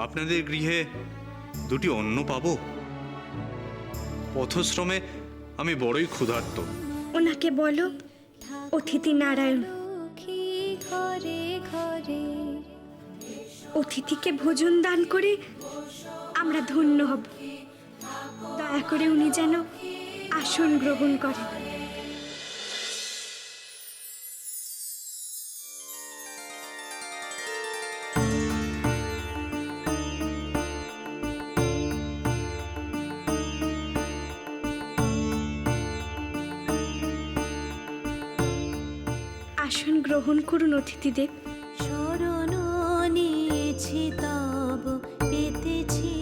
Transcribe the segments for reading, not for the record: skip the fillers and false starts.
আপনাদের গৃহে দুটি অন্ন পাবো? পথশ্রমে আমি বড়ই ক্ষুধার্ত। ওনাকে বলো অতিথি নারায়ণ। ঘরে ঘরে অতিথিকে ভোজন দান করে আমরা ধন্য হব। দয়া করে উনি যেন আসন গ্রহণ করেন। আসন গ্রহণ করুন অতিথিদেব। শরণ নিয়েছি তব পেতেছি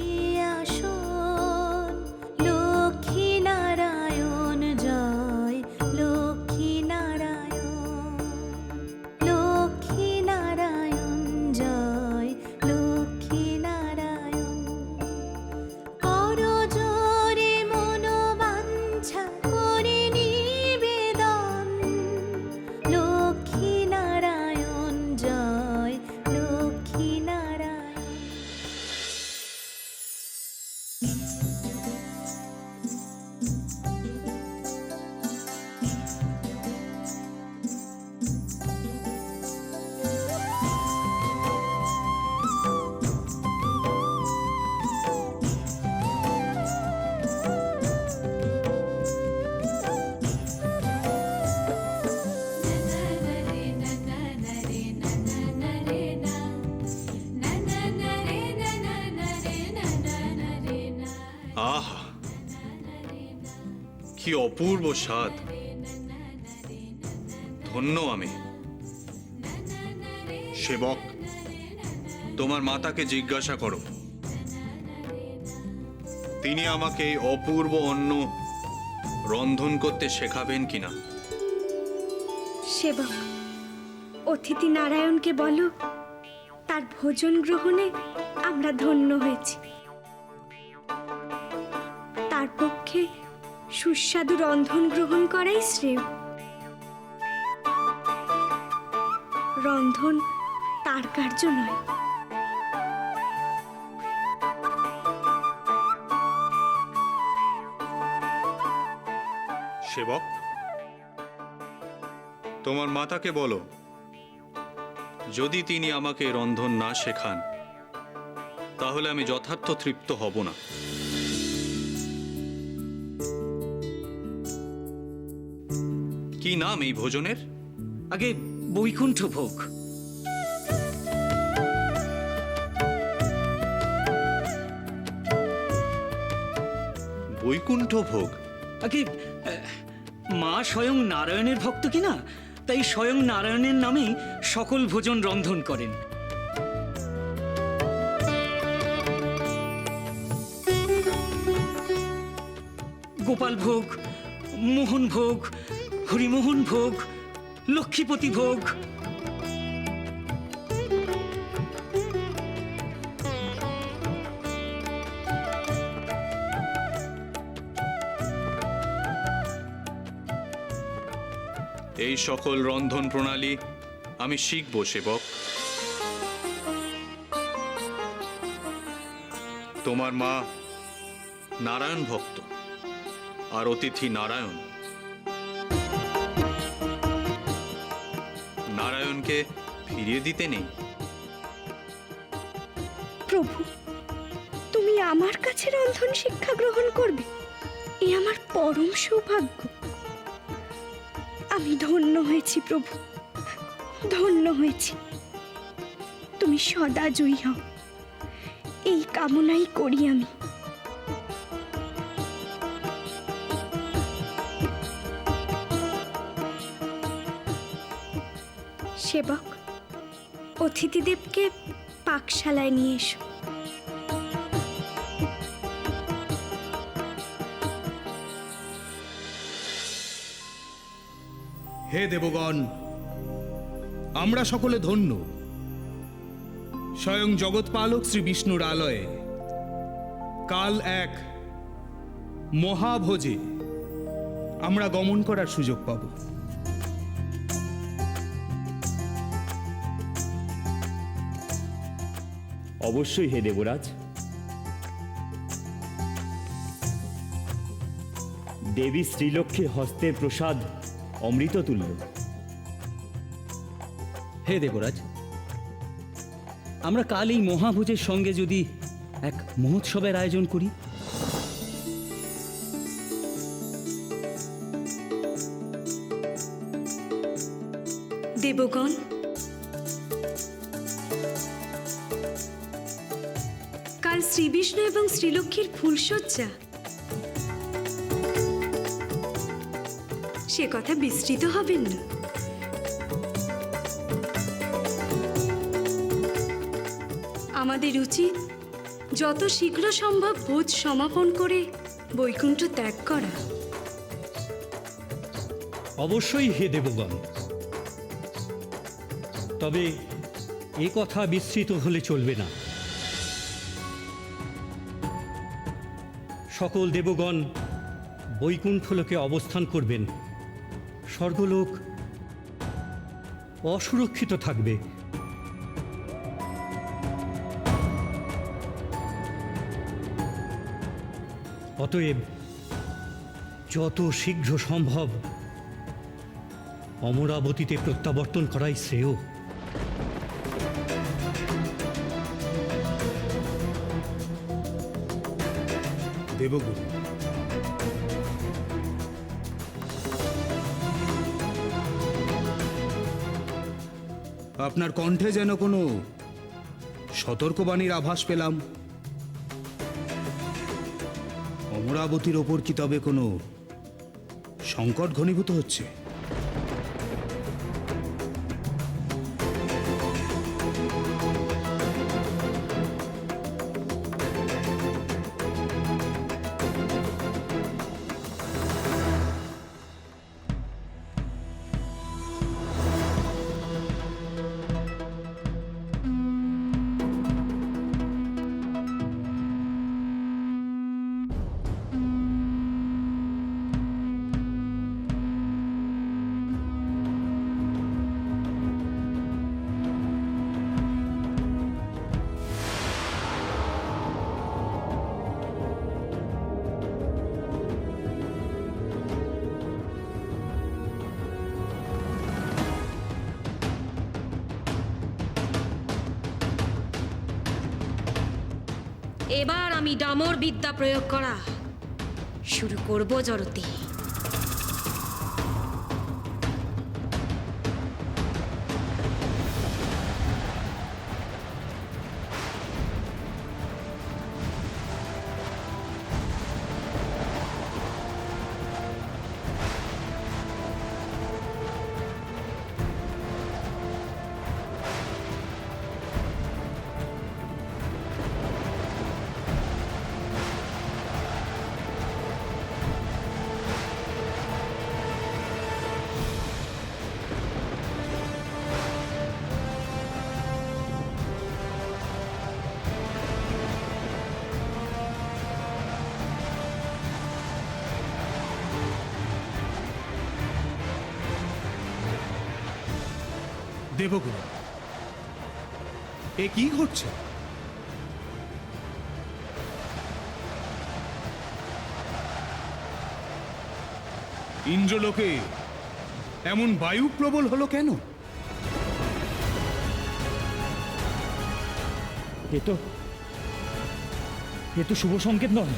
আসন। লক্ষ্মী নারায়ণ জয়, লক্ষ্মী নারায়ণ, লক্ষ্মী নারায়ণ জয়, লক্ষ্মী নারায়ণ। করজোরে মনোবাঞ্ছা করে নিবেদন। লক্ষ্মী নারায়ণ জয়, লক্ষ্মী নারায়ণ। আহা, কি অপূর্ব স্বাদ! ধন্য আমি। সেবক, তোমার মাতাকে জিজ্ঞাসা করো, তিনি আমাকে এই অপূর্ব অন্ন রন্ধন করতে শেখাবেন কিনা। সেবক, অতিথি নারায়ণকে বলো তার ভোজন গ্রহণে আমরা ধন্য হয়েছি। তার পক্ষে সুস্বাদু রন্ধন গ্রহণ করাই শ্রেয়। রন্ধন তার কার্য নয়। সেবক, তোমার মাতাকে বলো, যদি তিনি আমাকে রন্ধন না শেখান তাহলে আমি যথার্থ তৃপ্ত হব না। কি নাম এই ভোজনের? আগে বৈকুণ্ঠ ভোগ। বৈকুণ্ঠ ভোগ? আগে মা স্বয়ং নারায়ণের ভক্ত কিনা, তাই স্বয়ং নারায়ণের নামেই সকল ভোজন রন্ধন করেন। গোপাল ভোগ, মোহন ভোগ, হরিমোহন ভোগ, লক্ষ্মীপতি ভোগ। এই সকল রন্ধন প্রণালী আমি শিখব সেবক। তোমার মা নারায়ণ ভক্ত আর অতিথি নারায়ণ। নারায়ণকে ফিরিয়ে দিতে নেই। প্রভু, তুমি আমার কাছে রন্ধন শিক্ষা গ্রহণ করবে, এ আমার পরম সৌভাগ্য। আমি ধন্য হয়েছি প্রভু, ধন্য হয়েছি। তুমি সদা জয়ী হও, এই কামনাই করি আমি। সেবক, অতিথিদেবকে পাকশালায় নিয়ে এসো। হে দেবগণ, আমরা সকলে ধন্য। স্বয়ং জগৎপালক শ্রী বিষ্ণুর আলয়ে কাল এক মহাভোজে আমরা গমন করার সুযোগ পাব। অবশ্যই হে দেবরাজ। দেবী শ্রীলক্ষ্মীর হস্তের প্রসাদ অমৃত তুল্য। হে দেবরাজ, আমরা কাল এই মহাভোজের সঙ্গে যদি এক মহোৎসবের আয়োজন করি। দেবগণ, কাল শ্রীবিষ্ণু এবং শ্রীলক্ষ্মীর ফুলশয্যা, সে কথা বিস্তৃত হবেন না। আমাদের উচিত যত শীঘ্র সম্ভব ভোজ সমাপন করে বৈকুণ্ঠ ত্যাগ করা। অবশ্যই হে দেবগণ, তবে এ কথা বিস্তৃত হলে চলবে না। সকল দেবগণ বৈকুণ্ঠলোকে অবস্থান করবেন, স্বর্গলোক অসুরক্ষিত থাকবে। অতএব যত শীঘ্র সম্ভব অমরাবতীতে প্রত্যাবর্তন করাই শ্রেয়। দেবগুরু, আপনার কণ্ঠে যেন কোনো সতর্কবাণীর আভাস পেলাম। অমরাবতীর ওপর কি তবে কোনো সংকট ঘনীভূত হচ্ছে? এবার আমি ডামর বিদ্যা প্রয়োগ করা শুরু করব জড়তে। দেবগুরু, এ কি ঘটছে? ইন্দ্রলোকে এমন বায়ু প্রবল হলো কেন? এ তো শুভ সংকেত নয়।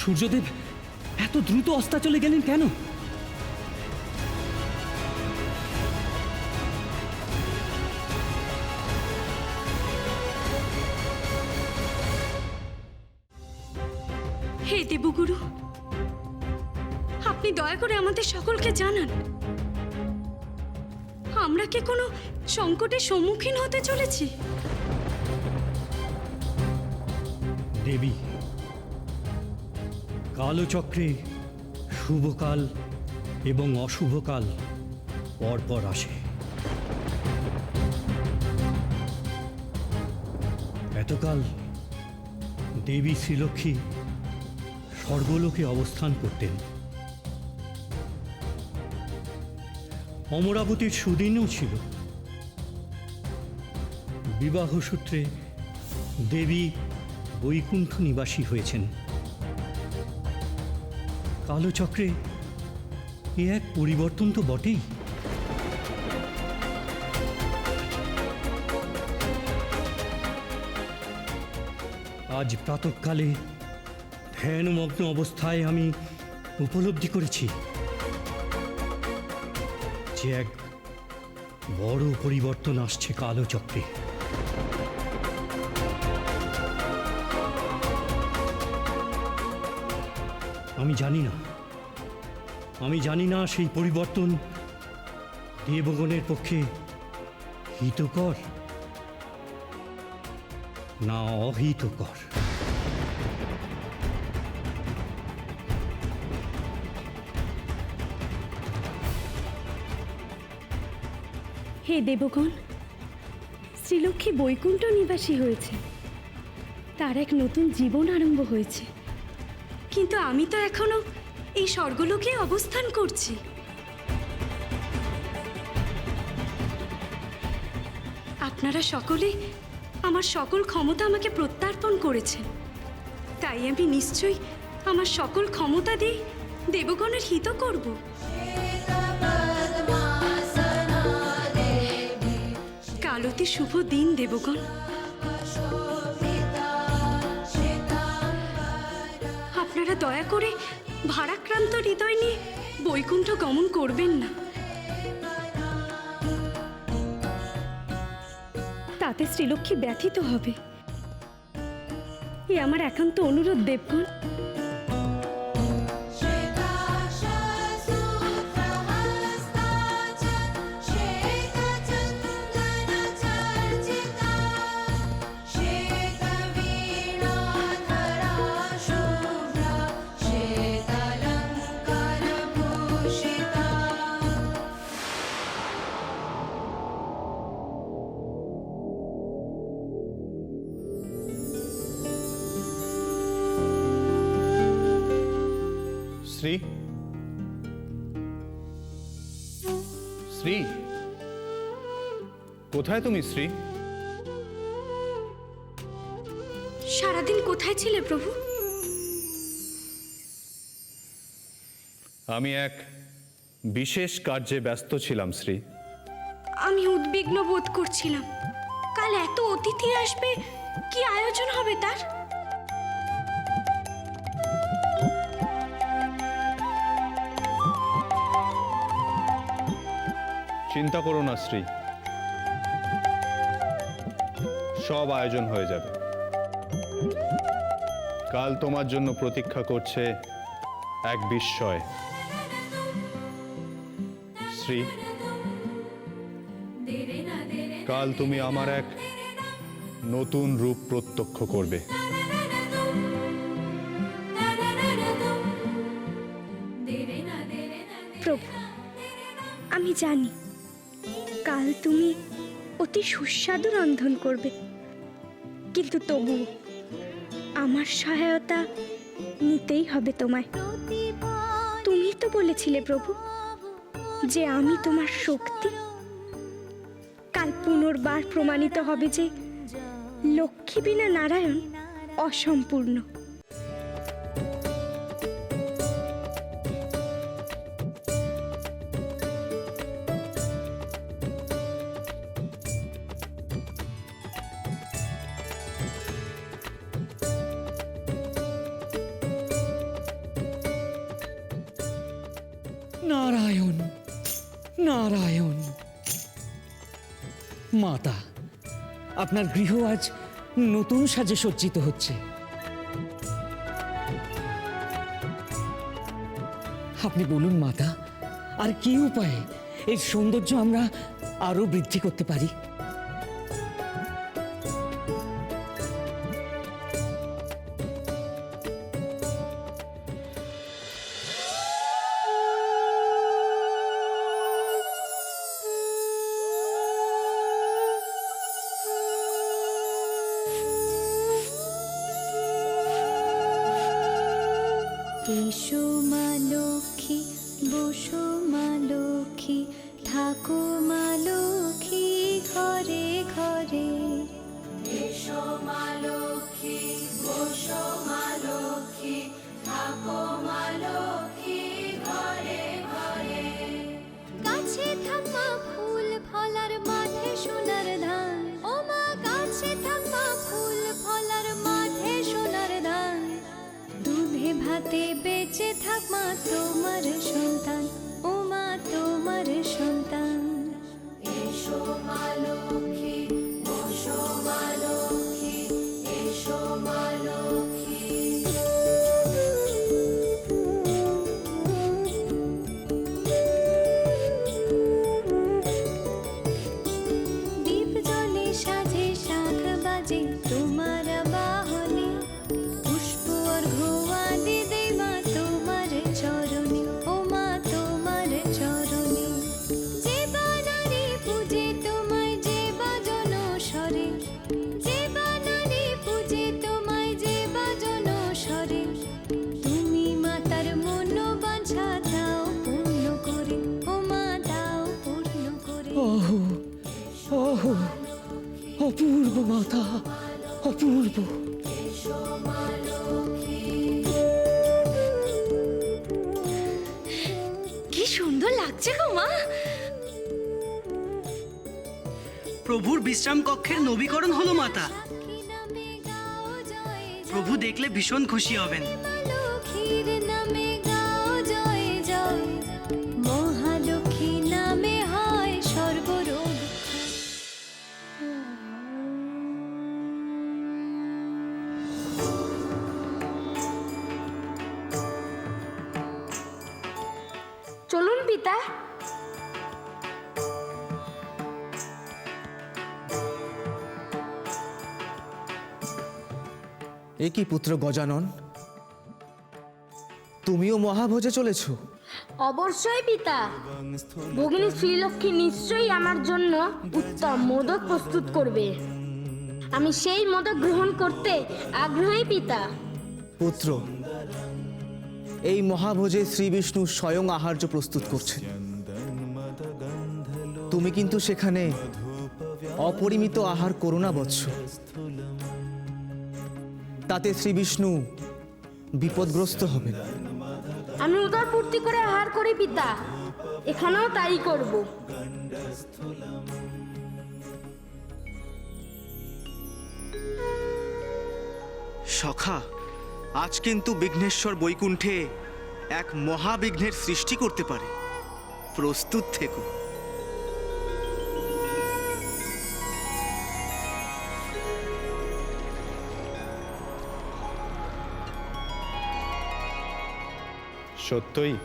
সূর্যদেব এত দ্রুত অস্তাচলে গেলেন কেন? হে দেবগুরু, আপনি দয়া করে আমাদের সকলকে জানান, আমরা কি কোনো সংকটের সম্মুখীন হতে চলেছি? দেবী, কালচক্রে শুভকাল এবং অশুভকাল পরপর আসে। এতকাল দেবী শ্রীলক্ষ্মী স্বর্গলোকে অবস্থান করতেন, অমরাবতীর সুদিনও ছিল। বিবাহ সূত্রে দেবী বৈকুণ্ঠ নিবাসী হয়েছেন। কালচক্রে এ এক পরিবর্তন তো বটেই। আজ প্রাতঃকালে ধ্যানমগ্ন অবস্থায় আমি উপলব্ধি করেছি যে এক বড় পরিবর্তন আসছে কালচক্রে। আমি জানি না সেই পরিবর্তন দেবগণের পক্ষে হিতকর না অহিতকর। হে দেবগণ, শ্রীলক্ষ্মী বৈকুণ্ঠ নিবাসী হয়েছে, তার এক নতুন জীবন আরম্ভ হয়েছে। কিন্তু আমি তো এখনো এই স্বর্গলোকে অবস্থান করছি। আপনারা সকলে আমার সকল ক্ষমতা আমাকে প্রত্যর্পণ করেছেন, তাই আমি নিশ্চয়ই আমার সকল ক্ষমতা দিয়ে দেবগণের হিত করব। কাল অতি শুভ দিন দেবগণ। আপনারা দয়া করে ভারাক্রান্ত হৃদয় নিয়ে বৈকুণ্ঠ গমন করবেন না, তাতে শ্রীলক্ষ্মী ব্যথিত হবে। এ আমার একান্ত অনুরোধ দেবগণ। শ্রী, শ্রী, কোথায় তুমি শ্রী? সারাদিন কোথায় ছিলে প্রভু? আমি এক বিশেষ কার্যে ব্যস্ত ছিলাম শ্রী। আমি উদ্বিগ্ন বোধ করছিলাম, কাল এত অতিথি আসবে, কি আয়োজন হবে তার? চিন্তা করো না শ্রী, সব আয়োজন হয়ে যাবে। কাল তোমার জন্য প্রতীক্ষা করছে এক বিস্ময়। শ্রী, কাল তুমি আমার এক নতুন রূপ প্রত্যক্ষ করবে। প্রভু, আমি জানি কাল তুমি অতি সুস্বাদু রন্ধন করবে, কিন্তু তবু আমার সহায়তা নিতেই হবে তোমায়। তুমি তো বলেছিলে প্রভু যে আমি তোমার শক্তি। কাল পুনর্বার প্রমাণিত হবে যে লক্ষ্মী বিনা নারায়ণ অসম্পূর্ণ। নারায়ণ, নারায়ণ। মাতা, আপনার গৃহ আজ নতুন সাজে সজ্জিত হচ্ছে। আপনি বলুন মাতা, আর কি উপায়ে এই সৌন্দর্য আমরা আরো বৃদ্ধি করতে পারি? এসো মা লক্ষ্মী, বসো মা লক্ষ্মী, থাকো মা লক্ষ্মী ঘরে ঘরে। গাছে থাকা ফুল ফলার মাঠে সোনার ধান, ও মা গাছে থাকা ফুল ফলার মাঠে সোনার ধান। দুধে ভাতে বেঁচে থাক মা তোমার সন্তান, ও মা তোমার সন্তান। এসো মা লক্ষ্মী, বসো মা লক্ষ্মী, এসো মা লক্ষ্মী। দীপ জ্বলে সাজে শাখ বাজে তোমার বাহনে, পুষ্প অর্ঘ্য আদি দেই মা তোমার চরণে, ও মা তোমার চরণে। যে বানারে পূজে তোমায় যে বাজন স্বরে, যে বানারে পূজে তোমায় যে বাজন স্বরে। তুমি মাতার মনোবাঞ্ছা দাও পূর্ণ করে, ও মা দাও পূর্ণ করে। ওহো ওহো, অপূর্ব মাতা, অপূর্ব। কি সুন্দর লাগছে গো মা। প্রভুর বিশ্রাম কক্ষের নবীকরণ হলো মাতা। সাক্ষী নামে গাও জয় জয়, প্রভু দেখলে ভীষণ খুশি হবেন। লক্ষ্মীর নামে গাও জয় জয়। মহালক্ষ্মী নামে হয় সর্বরোগ। চলুন পিতা। এ কি পুত্র গজানন, তুমিও মহাভোজে চলেছ? অবশ্যই পিতা, ভগিনী শ্রীলক্ষ্মী নিশ্চয়ই আমার জন্য উত্তম মোদক প্রস্তুত করবে। আমি সেই মোদক গ্রহণ করতে আগ্রহী পিতা। পুত্র, এই মহাভোজে শ্রী বিষ্ণু স্বয়ং আহার্য প্রস্তুত করছেন। তুমি কিন্তু সেখানে অপরিমিত আহার করো না বৎস, তাতে শ্রী বিষ্ণু বিপদগ্রস্ত হবেন। আমি উদর পূর্তি করে আহার করি পিতা, এখানেও তাই করব। সখা, আজ কিন্তু বিঘ্নেশ্বর বৈকুণ্ঠে এক মহাবিঘ্নের সৃষ্টি করতে পারে, প্রস্তুত থেকো। সত্যই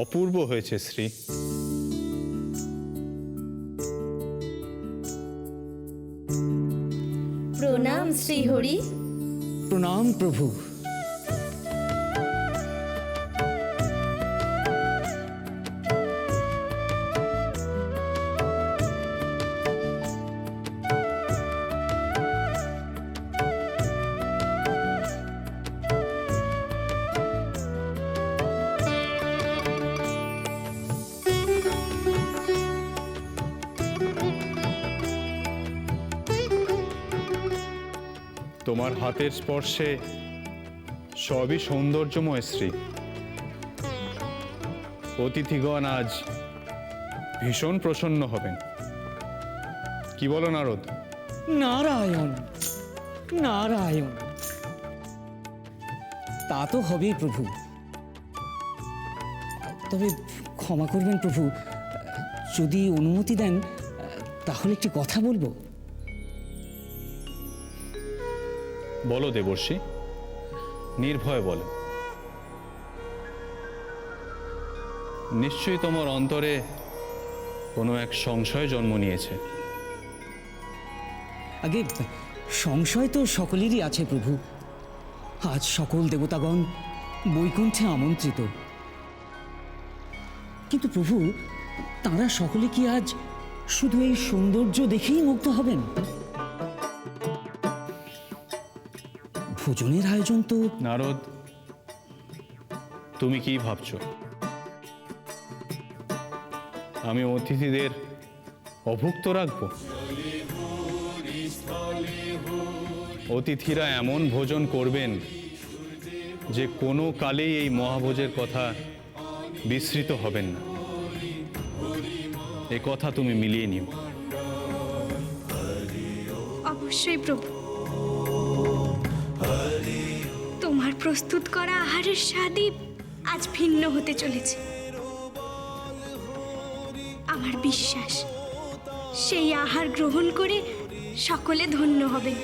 অপূর্ব হয়েছে শ্রী। প্রণাম শ্রীহরি। প্রণাম প্রভু। তোমার হাতের স্পর্শে সবই সৌন্দর্যময় শ্রী। অতিথিগণ আজ ভীষণ প্রসন্ন হবেন, কি বলো নারদ? নারায়ণ নারায়ণ, তা তো হবেই প্রভু। তবে ক্ষমা করবেন প্রভু, যদি অনুমতি দেন তাহলে একটি কথা বলবো। বলো দেবর্ষি, নির্ভয় বলো। নিশ্চয়ই তোমার অন্তরে কোনো এক সংশয় জন্ম নিয়েছে। আগে সংশয় তো সকলেরই আছে প্রভু। আজ সকল দেবতাগণ বৈকুণ্ঠে আমন্ত্রিত, কিন্তু প্রভু তাঁরা সকলে কি আজ শুধু এই সৌন্দর্য দেখেই মুগ্ধ হবেন? ভোজনের আয়োজন তো। নারদ, তুমি কি ভাবছো? আমি অতিথিদের অভুক্ত রাখব? অতিথিরা এমন ভোজন করবেন যে কোনো কালেই এই মহাভোজের কথা বিস্মৃত হবেন না। এ কথা তুমি মিলিয়ে নিও। অবশ্যই প্রভু। তোমার প্রস্তুত করা আহারের স্বাদই আজ ভিন্ন হতে চলেছে। আমার বিশ্বাস সেই আহার গ্রহণ করে সকলে ধন্য হবেন।